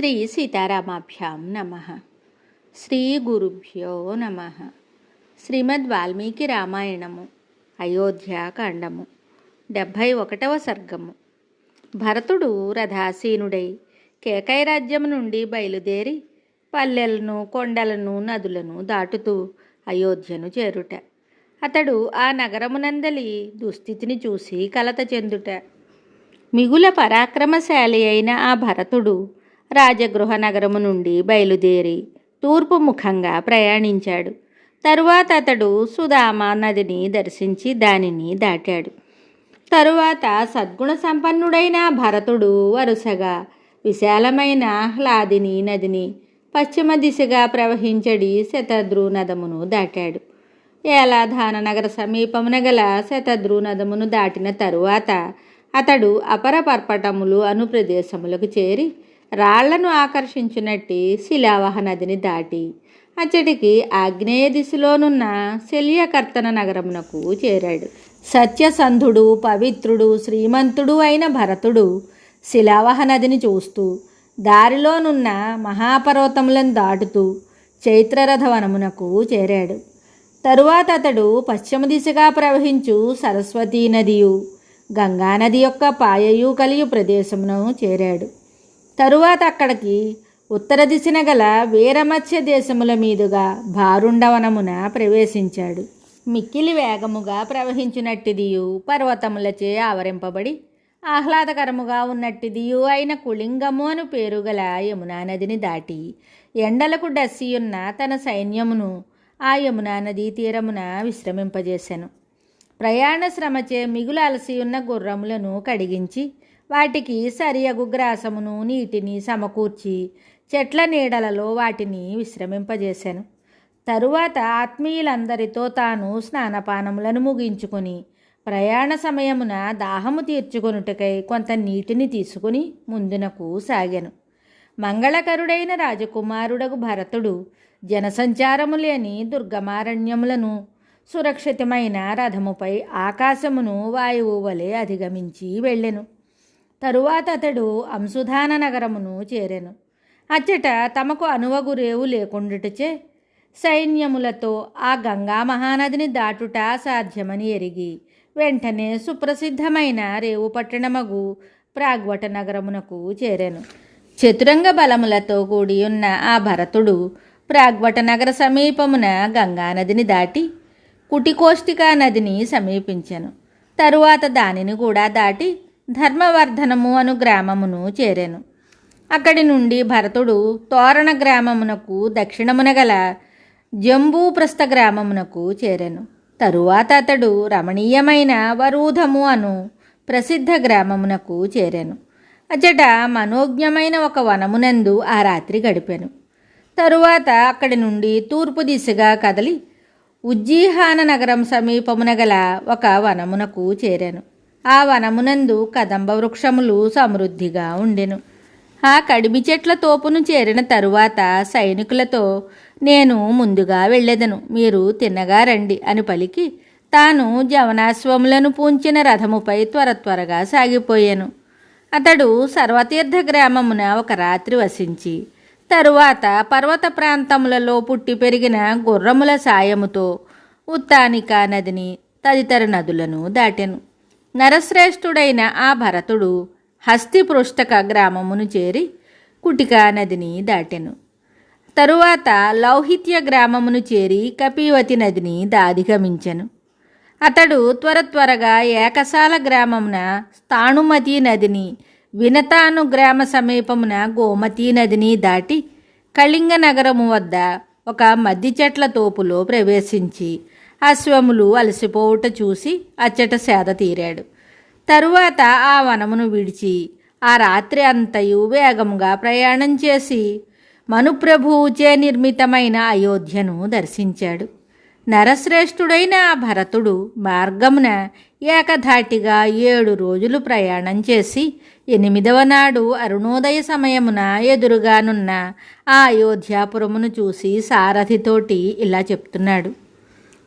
శ్రీ సీతారామాభ్యాం నమః. శ్రీ గురుభ్యో నమః. శ్రీమద్ వాల్మీకి రామాయణము అయోధ్యాకాండము 71వ సర్గము. భరతుడు రథాసీనుడై కేకైరాజ్యము నుండి బయలుదేరి పల్లెలను, కొండలను, నదులను దాటుతూ అయోధ్యను చేరుట. అతడు ఆ నగరమునందలి దుస్థితిని చూసి కలత చెందుట. మిగుల పరాక్రమశాలి అయిన ఆ భరతుడు రాజగృహ నగరము నుండి బయలుదేరి తూర్పు ముఖంగా ప్రయాణించాడు. తరువాత అతడు సుధామ నదిని దర్శించి దానిని దాటాడు. తరువాత సద్గుణ సంపన్నుడైన భరతుడు వరుసగా విశాలమైన ఆహ్లాదిని నదిని, పశ్చిమ దిశగా ప్రవహించడి శతద్రు నదమును దాటాడు. ఏలాధాన నగర సమీపమున గల శతద్రు నదమును దాటిన తరువాత అతడు అపర పర్పటములు అను ప్రదేశములకు చేరి రాళ్లను ఆకర్షించినట్టి శిలావహ నదిని దాటి అచ్చటికి ఆగ్నేయ దిశలోనున్న శల్యకర్తన నగరమునకు చేరాడు. సత్యసంధుడు, పవిత్రుడు, శ్రీమంతుడు అయిన భరతుడు శిలావహ నదిని చూస్తూ దారిలోనున్న మహాపర్వతములను దాటుతూ చైత్రరథవనమునకు చేరాడు. తరువాత అతడు పశ్చిమ దిశగా ప్రవహించు సరస్వతీ నదియు, గంగానది యొక్క పాయయు కలియు ప్రదేశమును చేరాడు. తరువాత అక్కడికి ఉత్తర దిశన గల వీరమత్స్య దేశముల మీదుగా భారుండవనమున ప్రవేశించాడు. మిక్కిలి వేగముగా ప్రవహించినట్టిదియు, పర్వతములచే ఆవరింపబడి ఆహ్లాదకరముగా ఉన్నట్టిదియు అయిన కుళింగము అను పేరు గల యమునా నదిని దాటి ఎండలకు డస్సియున్న తన సైన్యమును ఆ యమునా నదీ తీరమున విశ్రమింపజేశాను. ప్రయాణ శ్రమచే మిగులు అలసియున్న గుర్రములను కడిగించి వాటికి సరియగు గ్రాసమును, నీటిని సమకూర్చి చెట్ల నీడలలో వాటిని విశ్రమింపజేశాను. తరువాత ఆత్మీయులందరితో తాను స్నానపానములను ముగించుకొని ప్రయాణ సమయమున దాహము తీర్చుకొనుటకై కొంత నీటిని తీసుకుని ముందునకు సాగాను. మంగళకరుడైన రాజకుమారుడగు భరతుడు జనసంచారము లేని దుర్గమారణ్యములను సురక్షితమైన రథముపై ఆకాశమును వాయువు వలె అధిగమించి వెళ్ళెను. తరువాత అతడు అంశుధాన నగరమును చేరెను. అచ్చట తమకు అనువగు రేవు లేకుండుటచే సైన్యములతో ఆ గంగా మహానదిని దాటుట సాధ్యమని ఎరిగి వెంటనే సుప్రసిద్ధమైన రేవు పట్టణమగు ప్రాగ్వట నగరమునకు చేరెను. చతురంగ బలములతో కూడి ఉన్న ఆ భరతుడు ప్రాగ్వట నగర సమీపమున గంగానదిని దాటి కుటికోష్టికా నదిని సమీపించెను. తరువాత దానిని కూడా దాటి ధర్మవర్ధనము అను గ్రామమును చేరెను. అక్కడి నుండి భరతుడు తోరణ గ్రామమునకు దక్షిణమున గల జంబూప్రస్థ గ్రామమునకు చేరెను. తరువాత అతడు రమణీయమైన వరూధము అను ప్రసిద్ధ గ్రామమునకు చేరెను. అచ్చట మనోజ్ఞమైన ఒక వనమునందు ఆ రాత్రి గడిపెను. తరువాత అక్కడి నుండి తూర్పు దిశగా కదలి ఉజ్జీహాన నగరం సమీపమున గల ఒక వనమునకు చేరెను. ఆ వనమునందు కదంబ వృక్షములు సమృద్ధిగా ఉండెను. ఆ కడిమి చెట్ల తోపును చేరిన తరువాత సైనికులతో, నేను ముందుగా వెళ్ళెదను, మీరు తిన్నగా రండి అని పలికి తాను జవనాశ్వములను పూంచిన రథముపై త్వరగా సాగిపోయాను. అతడు సర్వతీర్థ గ్రామమున ఒక రాత్రి వసించి తరువాత పర్వత ప్రాంతములలో పుట్టి పెరిగిన గుర్రముల సాయముతో ఉత్తానికా నదిని తదితర నదులను దాటెను. నరశ్రేష్ఠుడైన ఆ భరతుడు హస్తిపృష్టక గ్రామమును చేరి కుటికా నదిని దాటెను. తరువాత లౌహిత్య గ్రామమును చేరి కపీవతి నదిని అధిగమించెను. అతడు త్వరగా ఏకశాల గ్రామమున స్థాణుమతి నదిని, వినతాను గ్రామ సమీపమున గోమతీ నదిని దాటి కళింగ నగరము వద్ద ఒక మద్ది చెట్ల తోపులో ప్రవేశించి అశ్వములు అలసిపోవుట చూసి అచ్చట సేద తీరాడు. తరువాత ఆ వనమును విడిచి ఆ రాత్రి అంతయు వేగముగా ప్రయాణం చేసి మనుప్రభువుచే నిర్మితమైన అయోధ్యను దర్శించాడు. నరశ్రేష్ఠుడైన ఆ భరతుడు మార్గమున ఏకధాటిగా 7 రోజులు ప్రయాణం చేసి 8వ నాడు అరుణోదయ సమయమున ఎదురుగానున్న ఆ అయోధ్యాపురమును చూసి సారథితోటి ఇలా చెప్తున్నాడు.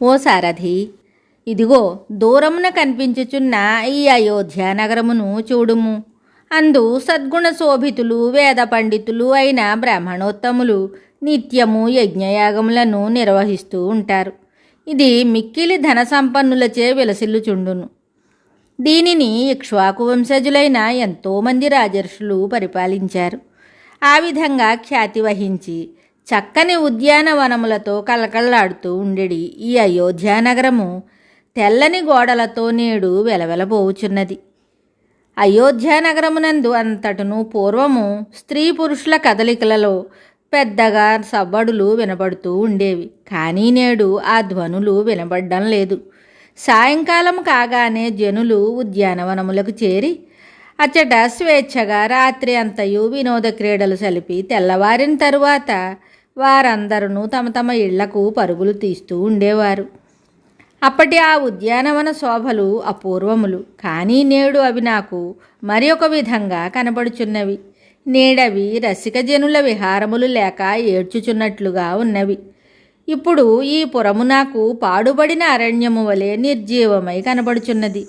ఓ సారథి, ఇదిగో దూరమున కనిపించుచున్న ఈ అయోధ్య నగరమును చూడుము. అందు సద్గుణ శోభితులు వేద పండితులు అయిన బ్రాహ్మణోత్తములు నిత్యము యజ్ఞయాగములను నిర్వహిస్తూ ఉంటారు. ఇది మిక్కిలి ధన సంపన్నులచే విలసిల్లుచుండును. దీనిని ఇక్ష్వాకు వంశజులైన ఎంతోమంది రాజర్షులు పరిపాలించారు. ఆ విధంగా ఖ్యాతి వహించి చక్కని ఉద్యానవనములతో కలకల్లాడుతూ ఉండేది ఈ అయోధ్యానగరము తెల్లని గోడలతో నేడు వెలవెలబోవుచున్నది. అయోధ్యానగరమునందు అంతటను పూర్వము స్త్రీ పురుషుల కదలికలలో పెద్దగా సవ్వడులు వినబడుతూ ఉండేవి. కానీ నేడు ఆ ధ్వనులు వినబడడం లేదు. సాయంకాలం కాగానే జనులు ఉద్యానవనములకు చేరి అచ్చట స్వేచ్ఛగా రాత్రి అంతయు వినోద క్రీడలు సలిపి తెల్లవారిన తరువాత వారందరూ తమ తమ ఇళ్లకు పరుగులు తీస్తూ ఉండేవారు. అప్పటి ఆ ఉద్యానవన శోభలు అపూర్వములు. కానీ నేడు అవి నాకు మరి ఒక విధంగా కనబడుచున్నవి. నేడవి రసిక జనుల విహారములు లేక ఏడ్చుచున్నట్లుగా ఉన్నవి. ఇప్పుడు ఈ పురము నాకు పాడుబడిన అరణ్యము వలె నిర్జీవమై కనబడుచున్నది.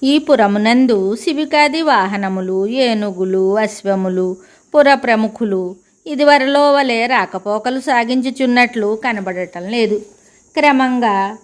ఈ పురమునందు శిబికాది వాహనములు, ఏనుగులు, అశ్వములు, పుర ప్రముఖులు ఇదివరలో వలె రాకపోకలు సాగించుచున్నట్లు కనబడటం లేదు. క్రమంగా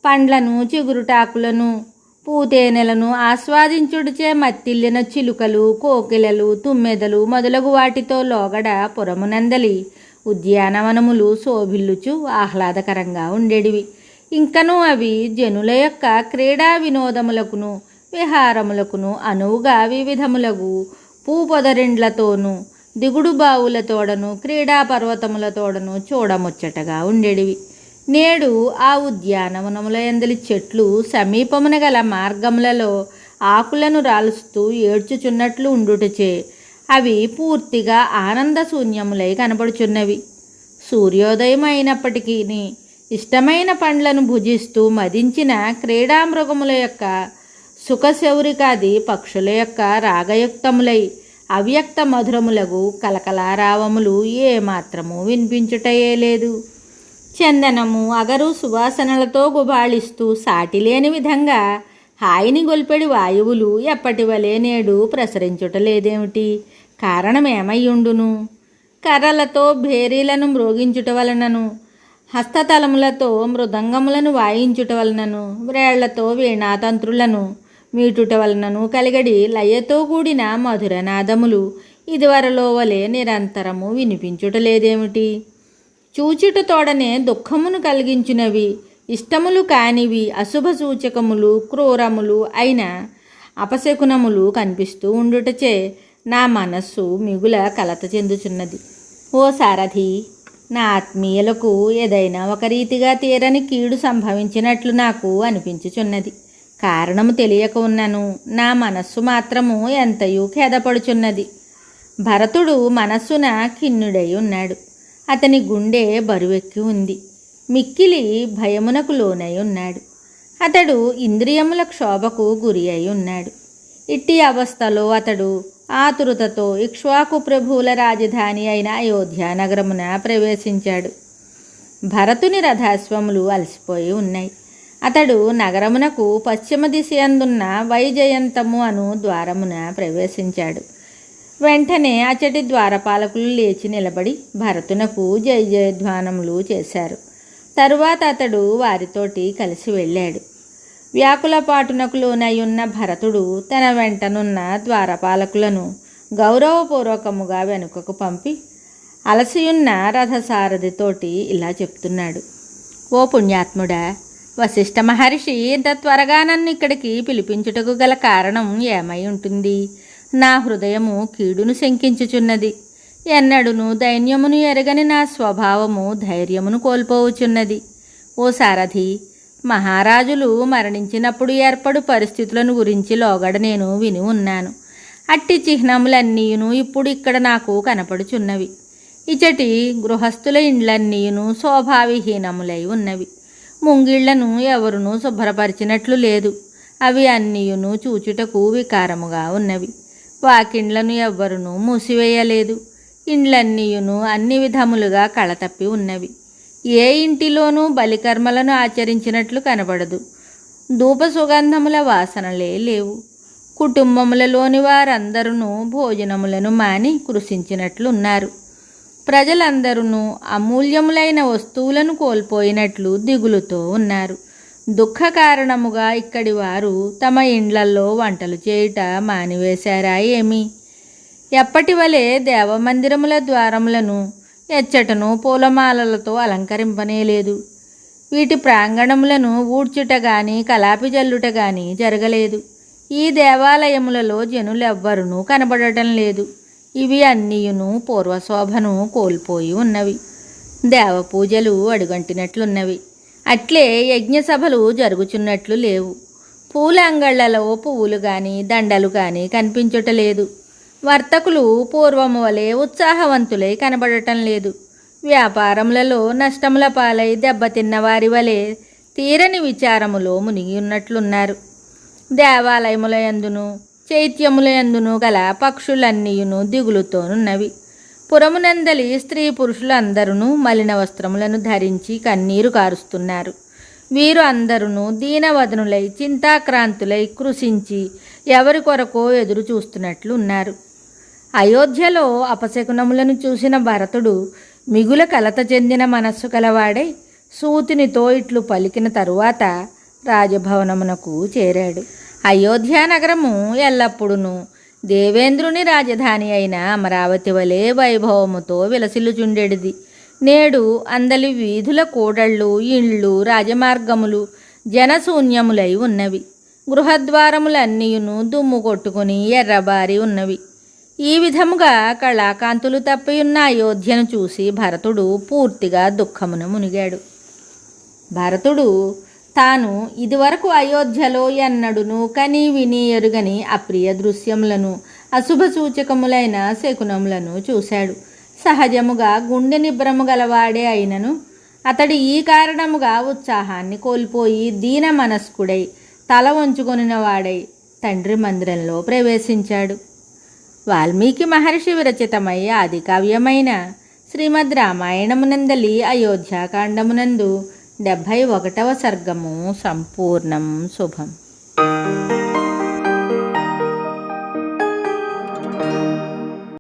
పండ్లను, చిగురుటాకులను, పూతేనెలను ఆస్వాదించుడిచే మత్తిల్లిన చిలుకలు, కోకిలలు, తుమ్మెదలు మొదలగు వాటితో లోగడ పురమునందలి ఉద్యానవనములు శోభిల్లుచు ఆహ్లాదకరంగా ఉండేటివి. ఇంకనూ అవి జనుల యొక్క క్రీడా వినోదములకును విహారములకును అనువుగా వివిధములగు పూపొదరిండ్లతోనూ దిగుడు బావులతోడను క్రీడా పర్వతములతోడను చూడముచ్చటగా ఉండేటివి. నేడు ఆ ఉద్యానవనముల యందలి చెట్లు సమీపమున గల మార్గములలో ఆకులను రాలుస్తూ ఏడ్చుచున్నట్లు ఉండుటచే అవి పూర్తిగా ఆనందశూన్యములై కనబడుచున్నవి. సూర్యోదయం అయినప్పటికీ ఇష్టమైన పండ్లను భుజిస్తూ మదించిన క్రీడామృగముల యొక్క సుఖశౌరికాది పక్షుల యొక్క రాగయుక్తములై అవ్యక్త మధురములగు కలకలారావములు ఏమాత్రము వినిపించుటయే లేదు. చందనము, అగరు సువాసనలతో గుబాళిస్తూ సాటిలేని విధంగా హాయిని గొల్పెడి వాయువులు ఎప్పటి వలె నేడు ప్రసరించుటలేదేమిటి? కారణమేమయ్యుండును? కర్రలతో భేరీలను మ్రోగించుట వలనను, హస్తతలములతో మృదంగములను వాయించుట వలనను, వ్రేళ్లతో వీణాతంత్రులను మీటుట వలనను కలిగడి లయతో కూడిన మధురనాదములు ఇదివరలో వలె నిరంతరము వినిపించుటలేదేమిటి? చూచుట తోడనే దుఃఖమును కలిగించినవి, ఇష్టములు కానివి, అశుభ సూచకములు, క్రూరములు అయిన అపశకునములు కనిపిస్తూ ఉండుటచే నా మనస్సు మిగుల కలత చెందుచున్నది. ఓ సారథి, నా ఆత్మీయులకు ఏదైనా ఒక రీతిగా తీరని కీడు సంభవించినట్లు నాకు అనిపించుచున్నది. కారణము తెలియక ఉన్నను. నా మనస్సు మాత్రము ఎంతయూ ఖేదపడుచున్నది. భరతుడు మనస్సున ఖిన్నుడై ఉన్నాడు. అతని గుండె బరువెక్కి ఉంది. మిక్కిలి భయమునకు లోనై ఉన్నాడు. అతడు ఇంద్రియముల క్షోభకు గురి అయి ఉన్నాడు. ఇట్టి అవస్థలో అతడు ఆతురతతో ఇక్ష్వాకు ప్రభువుల రాజధాని అయిన అయోధ్యానగరమున ప్రవేశించాడు. భరతుని రథాశ్వములు అలసిపోయి ఉన్నాయి. అతడు నగరమునకు పశ్చిమ దిశ అందున్న వైజయంతము అను ద్వారమున ప్రవేశించాడు. వెంటనే అచ్చటి ద్వారపాలకులు లేచి నిలబడి భరతునకు జయ జయధ్వానములు చేశారు. తరువాత అతడు వారితోటి కలిసి వెళ్ళాడు. వ్యాకులపాటునకు లోనయ్యున్న భరతుడు తన వెంటనున్న ద్వారపాలకులను గౌరవపూర్వకముగా వెనుకకు పంపి అలసియున్న రథసారథితోటి ఇలా చెప్తున్నాడు. ఓ పుణ్యాత్ముడా, వశిష్ఠ మహర్షి ఇంత త్వరగా నన్ను ఇక్కడికి పిలిపించుటకు గల కారణం ఏమై ఉంటుంది? నా హృదయము కీడును శంకించుచున్నది. ఎన్నడును దైన్యమును ఎరగని నా స్వభావము ధైర్యమును కోల్పోవచున్నది. ఓ సారథి, మహారాజులు మరణించినప్పుడు ఏర్పడు పరిస్థితులను గురించి లోగడ నేను విని ఉన్నాను. అట్టి చిహ్నములన్నీయును ఇప్పుడు ఇక్కడ నాకు కనపడుచున్నవి. ఇచటి గృహస్థుల ఇండ్లన్నీయును శోభావిహీనములై ఉన్నవి. ముంగిళ్లను ఎవరునూ శుభ్రపరిచినట్లు లేదు. అవి అన్నీయును చూచుటకు వికారముగా ఉన్నవి. వాకిండ్లను ఎవ్వరునూ మూసివేయలేదు. ఇండ్లన్నీయును అన్ని విధములుగా కళతప్పి ఉన్నవి. ఏ ఇంటిలోనూ బలికర్మలను ఆచరించినట్లు కనబడదు. ధూప సుగంధముల వాసనలే లేవు. కుటుంబములలోని వారందరూ భోజనములను మాని కృషించినట్లున్నారు. ప్రజలందరూ అమూల్యములైన వస్తువులను కోల్పోయినట్లు దిగులుతో ఉన్నారు. దుఃఖ కారణముగా ఇక్కడి వారు తమ ఇండ్లల్లో వంటలు చేయుట మానివేశారా ఏమి? ఎప్పటి వలె దేవమందిరముల ద్వారములను ఎచ్చటను పూలమాలలతో అలంకరింపనేలేదు. వీటి ప్రాంగణములను ఊడ్చుట గాని కలాపి జల్లుట గాని జరగలేదు. ఈ దేవాలయములలో జనులెవ్వరూ కనబడటం లేదు. ఇవి అన్నీయును పూర్వశోభను కోల్పోయి ఉన్నవి. దేవపూజలు అడుగంటినట్లున్నవి. అట్లే యజ్ఞసభలు జరుగుచున్నట్లు లేవు. పూల అంగళ్లలో పువ్వులు గాని దండలు గాని కనిపించుటలేదు. వర్తకులు పూర్వము వలె ఉత్సాహవంతులై కనబడటం లేదు. వ్యాపారములలో నష్టముల పాలై దెబ్బతిన్న వారి వలె తీరని విచారములో మునిగి ఉన్నట్లున్నారు. దేవాలయముల యందును చైత్యముల యందును గల పక్షులన్నీయును దిగులుతోనున్నవి. పురమునందలి స్త్రీ పురుషులందరూ మలిన వస్త్రములను ధరించి కన్నీరు కారుస్తున్నారు. వీరు అందరూ దీనవదనులై చింతాక్రాంతులై కృషించి ఎవరి కొరకో ఎదురు చూస్తున్నట్లు ఉన్నారు. అయోధ్యలో అపశకునములను చూసిన భరతుడు మిగుల కలత చెందిన మనస్సు కలవాడై సూతునితో ఇట్లు పలికిన తరువాత రాజభవనమునకు చేరాడు. అయోధ్యానగరము ఎల్లప్పుడూ దేవేంద్రుని రాజధాని అయిన అమరావతి వలె వైభవముతో విలసిల్లుచుండెడిది. నేడు అందలి వీధుల కూడళ్ళు, ఇండ్లు, రాజమార్గములు జనశూన్యములై ఉన్నవి. గృహద్వారములన్నీయును దుమ్ము కొట్టుకుని ఎర్రబారి ఉన్నవి. ఈ విధముగా కళాకాంతులు తప్పియున్న అయోధ్యను చూసి భరతుడు పూర్తిగా దుఃఖమున మునిగాడు. భరతుడు తాను ఇదివరకు అయోధ్యలో ఎన్నడును కని విని ఎరుగని అప్రియ దృశ్యములను, అశుభ సూచకములైన శకునములను చూశాడు. సహజముగా గుండె నిబ్రము గలవాడే అయినను అతడు ఈ కారణముగా ఉత్సాహాన్ని కోల్పోయి దీన మనస్కుడై తల వంచుకొనిన వాడై తండ్రి మందిరంలో ప్రవేశించాడు. వాల్మీకి మహర్షి విరచితమై ఆది కావ్యమైన శ్రీమద్ రామాయణమునందలి అయోధ్యాకాండమునందు 71వ సర్గము సంపూర్ణం. శుభం.